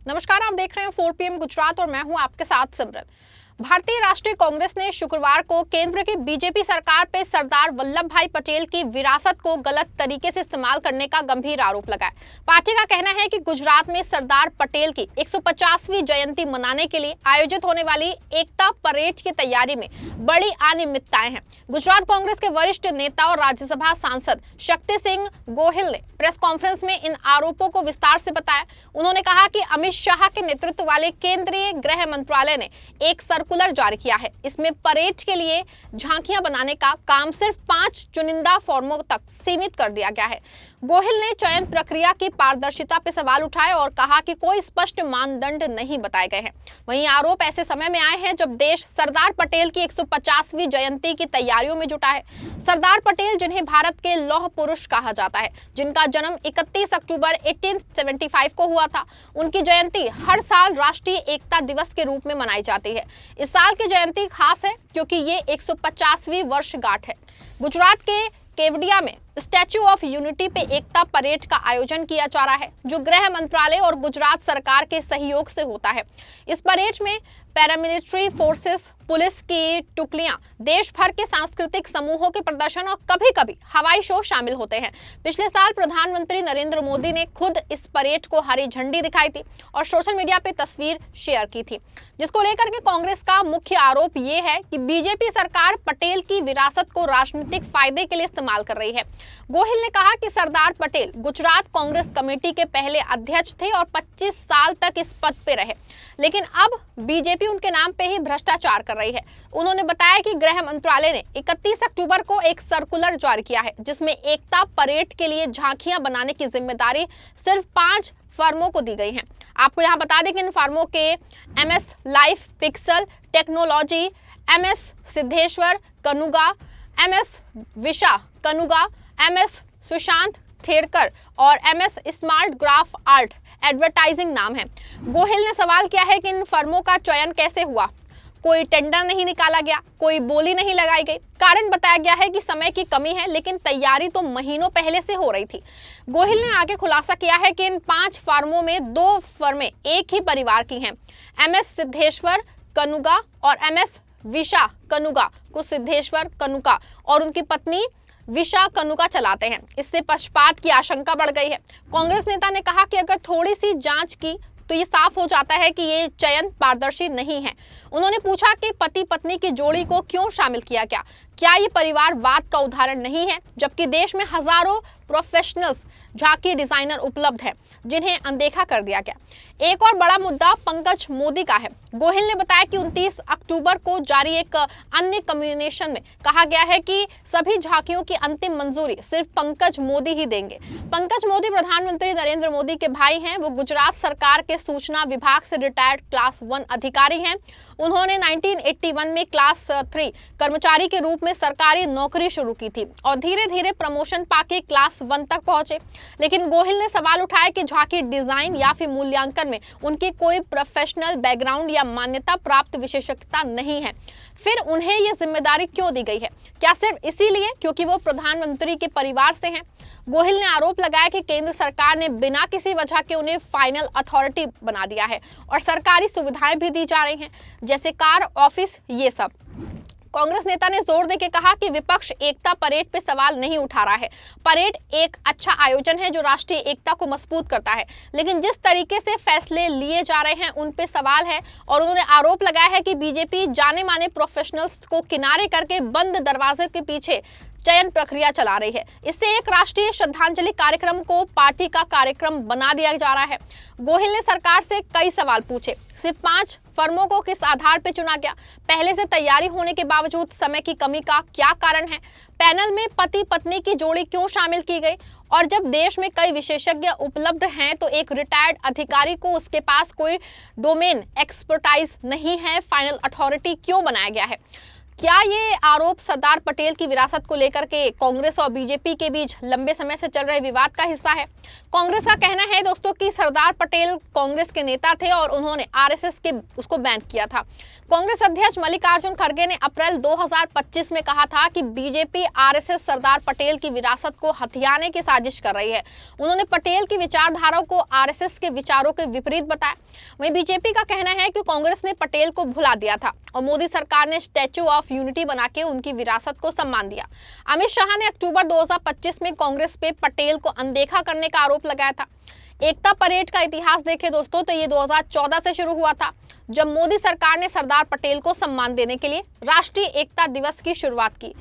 नमस्कार, आप देख रहे हैं 4 PM गुजरात और मैं हूं आपके साथ सिमरन। भारतीय राष्ट्रीय कांग्रेस ने शुक्रवार को केंद्र की बीजेपी सरकार पे सरदार वल्लभ भाई पटेल की विरासत को गलत तरीके से इस्तेमाल करने का गंभीर आरोप लगाया। पार्टी का कहना है कि गुजरात में सरदार पटेल की 150वीं जयंती मनाने के लिए आयोजित होने वाली एकता परेड की तैयारी में बड़ी अनियमितताएं हैं। गुजरात कांग्रेस के वरिष्ठ नेता और राज्यसभा सांसद शक्ति सिंह गोहिल ने प्रेस कॉन्फ्रेंस में इन आरोपों को विस्तार से बताया। उन्होंने कहा कि अमित शाह के नेतृत्व वाले केंद्रीय गृह मंत्रालय ने एक सर्कुलर जारी किया है। इसमें परेड के लिए झांकियां बनाने का काम सिर्फ 5 चुनिंदा फॉर्मों तक सीमित कर दिया गया है। गोहिल ने चयन प्रक्रिया की पारदर्शिता पर सवाल उठाए और कहा कि कोई स्पष्ट मानदंड नहीं बताए गए हैं। वहीं आरोप ऐसे समय में आए हैं जब देश सरदार पटेल की 150वीं जयंती की तैयारियों में जुटा है। सरदार पटेल, जिन्हें भारत के लौह पुरुष कहा जाता है, जिनका जन्म 31 अक्टूबर 1875 को हुआ था, उनकी जयंती हर साल राष्ट्रीय एकता दिवस के रूप में मनाई जाती है। इस साल की जयंती खास है क्योंकि ये 150वीं वर्षगांठ है। गुजरात के केवडिया में स्टैच्यू ऑफ यूनिटी पे एकता परेड का आयोजन किया जा रहा है, जो गृह मंत्रालय और गुजरात सरकार के सहयोग से होता है। इस परेड में पैरामिलिट्री फोर्सेस, पुलिस की टुकड़ियां, देश भर के सांस्कृतिक समूहों के प्रदर्शन और कभी-कभी हवाई शो शामिल होते हैं। पिछले साल प्रधानमंत्री नरेंद्र मोदी ने खुद इस परेड को हरी झंडी दिखाई थी और सोशल मीडिया पे तस्वीर शेयर की थी, जिसको लेकर के कांग्रेस का मुख्य आरोप ये है कि बीजेपी सरकार पटेल की विरासत को राजनीतिक फायदे के लिए इस्तेमाल कर रही है। गोहिल ने कहा कि सरदार पटेल गुजरात कांग्रेस कमेटी के पहले अध्यक्ष थे और 25 साल तक इस पद पे रहे, लेकिन अब बीजेपी उनके नाम पे ही भ्रष्टाचार कर रही है। उन्होंने बताया कि गृह मंत्रालय ने 31 अक्टूबर को एक सर्कुलर जारी किया है, जिसमें एकता परेड के लिए झांकियां बनाने की जिम्मेदारी सिर्फ 5 फर्मों को दी गई है। आपको यहाँ बता दें कि इन फर्मों के MS Life Pixel Technology, MS Siddheshwar Kanuga, MS Visha Kanuga, MS Sushant Khedkar और MS Smart Graph Art Advertising नाम है। गोहिल ने सवाल किया है कि इन फर्मों का चयन कैसे हुआ। कोई टेंडर नहीं निकाला गया, कोई बोली नहीं लगाई गई। कारण बताया गया है कि समय की कमी है, लेकिन तैयारी तो महीनों पहले से हो रही थी। गोहिल ने आगे खुलासा किया है कि इन 5 फर्मों में 2 फर्में एक ही परिवार की हैं। MS सिद्धेश्वर कनुगा और MS विशा कनुगा को सिद्धेश्वर कनुका और उनकी पत्नी विशा कनुका चलाते हैं। इससे पक्षपात की आशंका बढ़ गई है। कांग्रेस नेता ने कहा कि अगर थोड़ी सी जांच की तो ये साफ हो जाता है कि ये चयन पारदर्शी नहीं है। उन्होंने पूछा कि पति पत्नी की जोड़ी को क्यों शामिल किया गया। क्या ये परिवारवाद का उदाहरण नहीं है, जबकि देश में हजारों प्रोफेशनल्स झांकी डिजाइनर उपलब्ध हैं, जिन्हें अनदेखा कर दिया गया। एक और बड़ा मुद्दा पंकज मोदी का है। गोहिल ने बताया कि 29 अक्टूबर को जारी एक अन्य कम्युनिकेशन में कहा गया है कि सभी झांकियों की अंतिम मंजूरी सिर्फ पंकज मोदी ही देंगे। पंकज मोदी प्रधानमंत्री नरेंद्र मोदी के भाई हैं। वो गुजरात सरकार के सूचना विभाग से रिटायर्ड क्लास 1 अधिकारी हैं। उन्होंने 1981 में क्लास 3 कर्मचारी के रूप में सरकारी नौकरी शुरू की थी और धीरे धीरे प्रमोशन पाके क्लास 1 तक पहुंचे। लेकिन गोहिल ने सवाल उठाया कि झांकी डिजाइन या फिर मूल्यांकन में उनकी कोई प्रोफेशनल बैकग्राउंड या मान्यता प्राप्त विशेषज्ञता नहीं है। फिर उन्हें यह जिम्मेदारी क्यों दी गई है? क्या सिर्फ इसीलिए क्योंकि वो प्रधानमंत्री के परिवार से हैं? गोहिल ने आरोप लगाया कि केंद्र सरकार ने बिना किसी वजह के उन्हें फाइनल अथॉरिटी बना दिया है और सरकारी सुविधाएं भी दी जा रही हैं, जैसे कार, ऑफिस, ये सब। कांग्रेस नेता ने जोर देकर कहा कि विपक्ष एकता परेड पे सवाल नहीं उठा रहा है। परेड एक अच्छा आयोजन है जो राष्ट्रीय एकता को मजबूत करता है, लेकिन जिस तरीके से फैसले लिए जा रहे हैं उन पे सवाल है। और उन्होंने आरोप लगाया है कि बीजेपी जाने माने प्रोफेशनल्स को किनारे करके बंद दरवाजे के पीछे चयन प्रक्रिया चला रही है। इससे एक राष्ट्रीय श्रद्धांजलि कार्यक्रम को पार्टी का कार्यक्रम बना दिया जा रहा है। गोहिल ने सरकार से कई सवाल पूछे। सिर्फ 5 फर्मों को किस आधार पर चुना गया? पहले से तैयारी होने के बावजूद समय की कमी का क्या कारण है? पैनल में पति पत्नी की जोड़ी क्यों शामिल की गई? और जब देश में कई विशेषज्ञ उपलब्ध हैं तो एक रिटायर्ड अधिकारी को उसके पास कोई डोमेन एक्सपर्टाइज नहीं है, फाइनल अथॉरिटी क्यों बनाया गया है? क्या ये आरोप सरदार पटेल की विरासत को लेकर के कांग्रेस और बीजेपी के बीच लंबे समय से चल रहे विवाद का हिस्सा है? कांग्रेस का कहना है दोस्तों कि सरदार पटेल कांग्रेस के नेता थे और उन्होंने आरएसएस के उसको बैन किया था। कांग्रेस अध्यक्ष मल्लिकार्जुन खड़गे ने अप्रैल 2025 में कहा था कि बीजेपी आरएसएस सरदार पटेल की विरासत को हथियाने की साजिश कर रही है। उन्होंने पटेल की विचारधारा को आरएसएस के विचारों के विपरीत बताया। वहीं बीजेपी का कहना है कि कांग्रेस ने पटेल को भुला दिया था और मोदी सरकार ने स्टैच्यू ऑफ यूनिटी बना के उनकी विरासत को सम्मान दिया। अमित शाह ने अक्टूबर 2025 में कांग्रेस पे पटेल को अनदेखा करने का आरोप लगाया था। एकता परेड का इतिहास देखें दोस्तों तो ये 2014 से शुरू हुआ था, जब मोदी सरकार ने सरदार पटेल को सम्मान देने के लिए राष्ट्रीय एकता दिवस की शुरुआत की।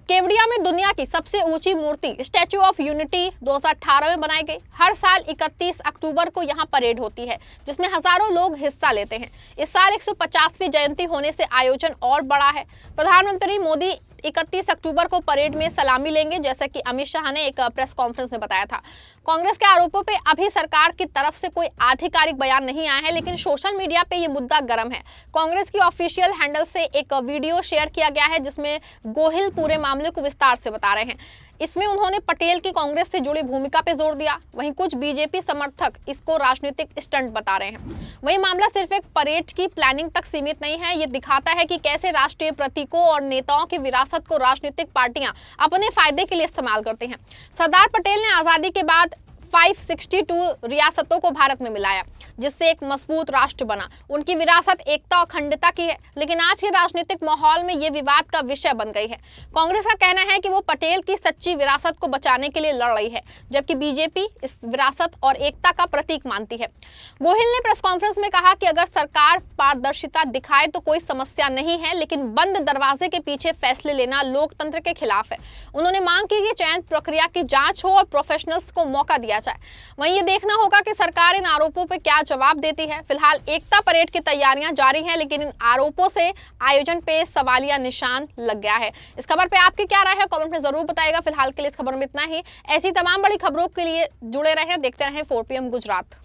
केवड़िया में दुनिया की सबसे ऊंची मूर्ति स्टैच्यू ऑफ यूनिटी 2018 में बनाई गई। हर साल 31 अक्टूबर को यहां परेड होती है, जिसमें हजारों लोग हिस्सा लेते हैं। इस साल 150वीं जयंती होने से आयोजन और बड़ा है। प्रधानमंत्री मोदी 31 अक्टूबर को परेड में सलामी लेंगे, जैसा कि अमित शाह ने एक प्रेस कॉन्फ्रेंस में बताया था। कांग्रेस के आरोपों पे अभी सरकार की तरफ से कोई आधिकारिक बयान नहीं आया है, लेकिन सोशल मीडिया पे ये मुद्दा गर्म है। कांग्रेस की ऑफिशियल हैंडल से एक वीडियो शेयर किया गया है, जिसमें गोहिल पूरे मामले को विस्तार से बता रहे हैं। इसमें उन्होंने पटेल की कांग्रेस से जुड़ी भूमिका पे जोर दिया। वहीं कुछ बीजेपी समर्थक इसको राजनीतिक स्टंट बता रहे हैं। वहीं मामला सिर्फ एक परेड की प्लानिंग तक सीमित नहीं है, ये दिखाता है कि कैसे राष्ट्रीय प्रतीकों और नेताओं की विरासत को राजनीतिक पार्टियां अपने फायदे के लिए इस्तेमाल करती हैं। सरदार पटेल ने आजादी के बाद 562 रियासतों को भारत में मिलाया, जिससे एक मजबूत राष्ट्र बना। उनकी विरासत एकता और अखंडता की है, लेकिन आज के राजनीतिक माहौल में ये विवाद का विषय बन गई है। कांग्रेस का कहना है कि वो पटेल की सच्ची विरासत को बचाने के लिए लड़ रही है, जबकि बीजेपी इस विरासत और एकता का प्रतीक मानती है। गोहिल ने प्रेस कॉन्फ्रेंस में कहा कि अगर सरकार पारदर्शिता दिखाए तो कोई समस्या नहीं है, लेकिन बंद दरवाजे के पीछे फैसले लेना लोकतंत्र के खिलाफ है। उन्होंने मांग की कि चयन प्रक्रिया की जांच हो और प्रोफेशनल्स को मौका दिया जाए। वहीं ये देखना होगा कि सरकार इन आरोपों पर क्या जवाब देती है। फिलहाल एकता परेड की तैयारियां जारी हैं, लेकिन इन आरोपों से आयोजन पे सवालिया निशान लग गया है। इस खबर पे आपकी क्या राय है, कमेंट में जरूर बताइएगा। फिलहाल के लिए इस खबर में इतना ही। ऐसी तमाम बड़ी खबरों के लिए जुड़े रहें, देखते रहें 4 PM गुजरात।